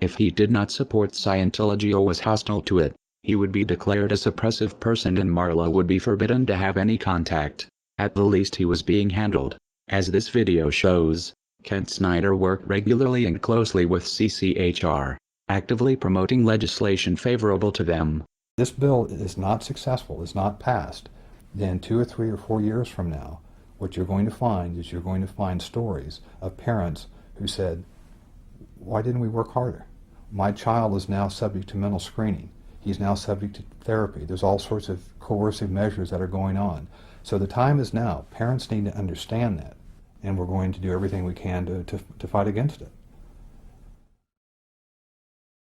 If he did not support Scientology or was hostile to it, he would be declared a suppressive person and Marla would be forbidden to have any contact. At the least he was being handled. As this video shows, Kent Snyder worked regularly and closely with CCHR, actively promoting legislation favorable to them. This bill is not successful, is not passed, then 2 or 3 or 4 years from now, what you're going to find is you're going to find stories of parents who said, why didn't we work harder? My child is now subject to mental screening. He's now subject to therapy. There's all sorts of coercive measures that are going on. So the time is now. Parents need to understand that, and we're going to do everything we can to fight against it.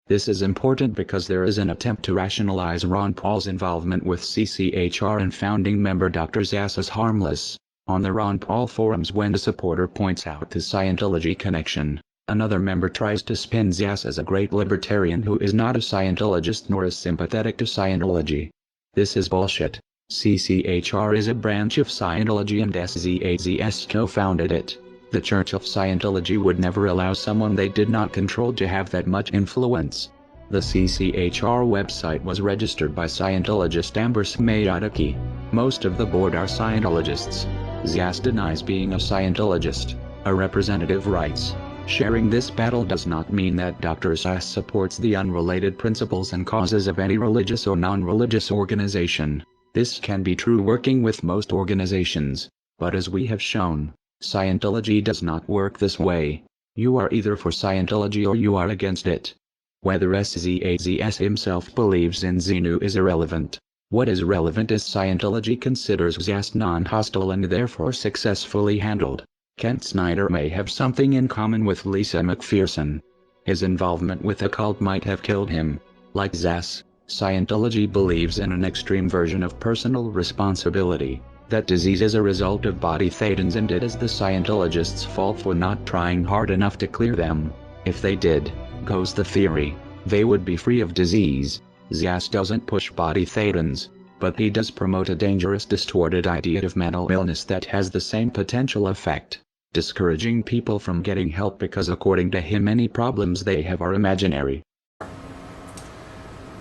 This is important because there is an attempt to rationalize Ron Paul's involvement with CCHR and founding member Dr. Zass as harmless. On the Ron Paul forums, when a supporter points out the Scientology connection, another member tries to spin Zass as a great libertarian who is not a Scientologist nor is sympathetic to Scientology. This is bullshit. CCHR is a branch of Scientology and SZAZS co-founded it. The Church of Scientology would never allow someone they did not control to have that much influence. The CCHR website was registered by Scientologist Amber Smayataki. Most of the board are Scientologists. Zass denies being a Scientologist. A representative writes, sharing this battle does not mean that Dr. Zass supports the unrelated principles and causes of any religious or non-religious organization. This can be true working with most organizations, but as we have shown, Scientology does not work this way. You are either for Scientology or you are against it. Whether SZAZS himself believes in Xenu is irrelevant. What is relevant is Scientology considers Zass non-hostile and therefore successfully handled. Kent Snyder may have something in common with Lisa McPherson. His involvement with a cult might have killed him. Like Zass, Scientology believes in an extreme version of personal responsibility. That disease is a result of body thetans and it is the Scientologists' fault for not trying hard enough to clear them. If they did, goes the theory, they would be free of disease. Zass doesn't push body thetans, but he does promote a dangerous distorted idea of mental illness that has the same potential effect, discouraging people from getting help because according to him any problems they have are imaginary.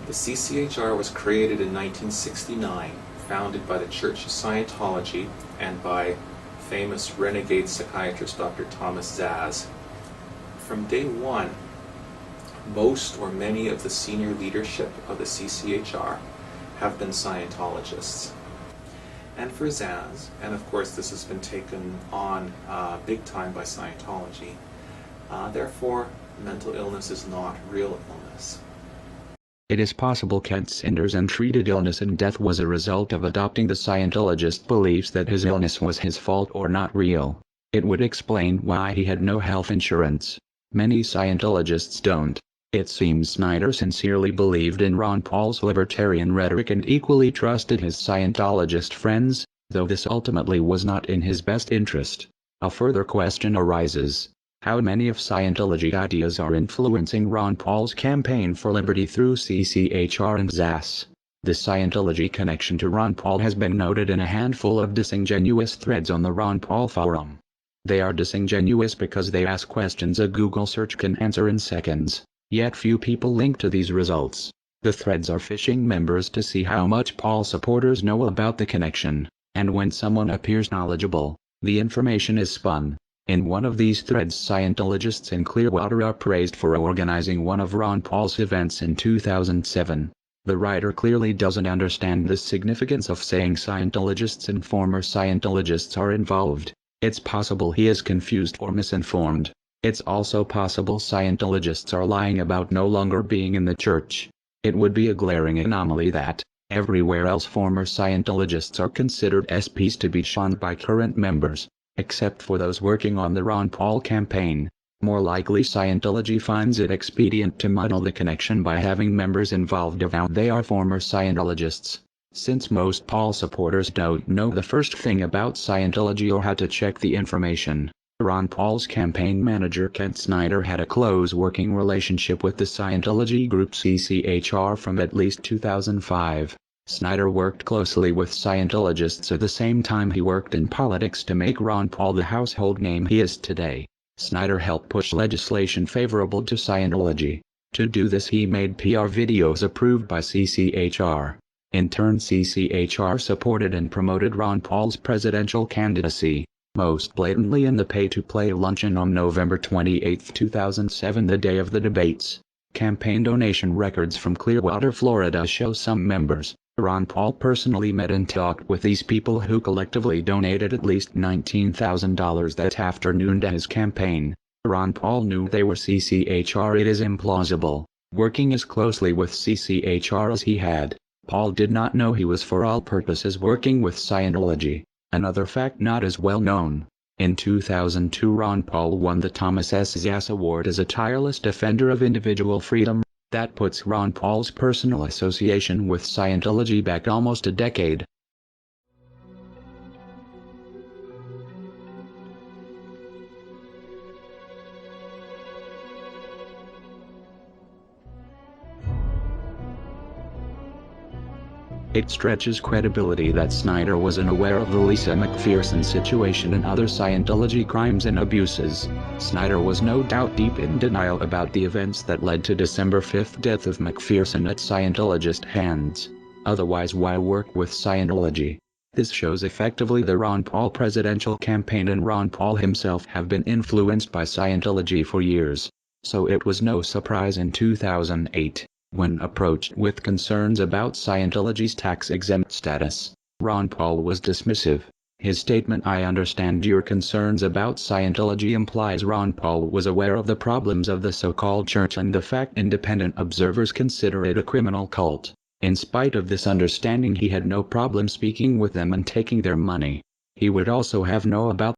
The CCHR was created in 1969, founded by the Church of Scientology and by famous renegade psychiatrist Dr. Thomas Zass. From day one, most or many of the senior leadership of the CCHR have been Scientologists. And for Zass, and of course this has been taken on big time by Scientology, therefore mental illness is not real illness. It is possible Kent Snyder's untreated illness and death was a result of adopting the Scientologist beliefs that his illness was his fault or not real. It would explain why he had no health insurance. Many Scientologists don't. It seems Snyder sincerely believed in Ron Paul's libertarian rhetoric and equally trusted his Scientologist friends, though this ultimately was not in his best interest. A further question arises. How many of Scientology ideas are influencing Ron Paul's campaign for liberty through CCHR and Zass? The Scientology connection to Ron Paul has been noted in a handful of disingenuous threads on the Ron Paul forum. They are disingenuous because they ask questions a Google search can answer in seconds, yet few people link to these results. The threads are phishing members to see how much Paul supporters know about the connection, and when someone appears knowledgeable, the information is spun. In one of these threads, Scientologists in Clearwater are praised for organizing one of Ron Paul's events in 2007. The writer clearly doesn't understand the significance of saying Scientologists and former Scientologists are involved. It's possible he is confused or misinformed. It's also possible Scientologists are lying about no longer being in the church. It would be a glaring anomaly that, everywhere else former Scientologists are considered SPs to be shunned by current members, except for those working on the Ron Paul campaign. More likely Scientology finds it expedient to muddle the connection by having members involved avowed they are former Scientologists. Since most Paul supporters don't know the first thing about Scientology or how to check the information, Ron Paul's campaign manager Kent Snyder had a close working relationship with the Scientology group CCHR from at least 2005. Snyder worked closely with Scientologists at the same time he worked in politics to make Ron Paul the household name he is today. Snyder helped push legislation favorable to Scientology. To do this he made PR videos approved by CCHR. In turn CCHR supported and promoted Ron Paul's presidential candidacy, most blatantly in the pay-to-play luncheon on November 28, 2007, the day of the debates. Campaign donation records from Clearwater, Florida show some members, Ron Paul personally met and talked with these people who collectively donated at least $19,000 that afternoon to his campaign. Ron Paul knew they were CCHR. It is implausible, working as closely with CCHR as he had. Paul did not know he was for all purposes working with Scientology. Another fact not as well known. In 2002 Ron Paul won the Thomas S. Zass Award as a tireless defender of individual freedom. That puts Ron Paul's personal association with Scientology back almost a decade. It stretches credibility that Snyder was unaware of the Lisa McPherson situation and other Scientology crimes and abuses. Snyder was no doubt deep in denial about the events that led to December 5th death of McPherson at Scientologist hands. Otherwise, why work with Scientology? This shows effectively the Ron Paul presidential campaign and Ron Paul himself have been influenced by Scientology for years. So it was no surprise in 2008. When approached with concerns about Scientology's tax-exempt status, Ron Paul was dismissive. His statement, "I understand your concerns about Scientology," implies Ron Paul was aware of the problems of the so-called church and the fact independent observers consider it a criminal cult. In spite of this understanding, he had no problem speaking with them and taking their money. He would also have known about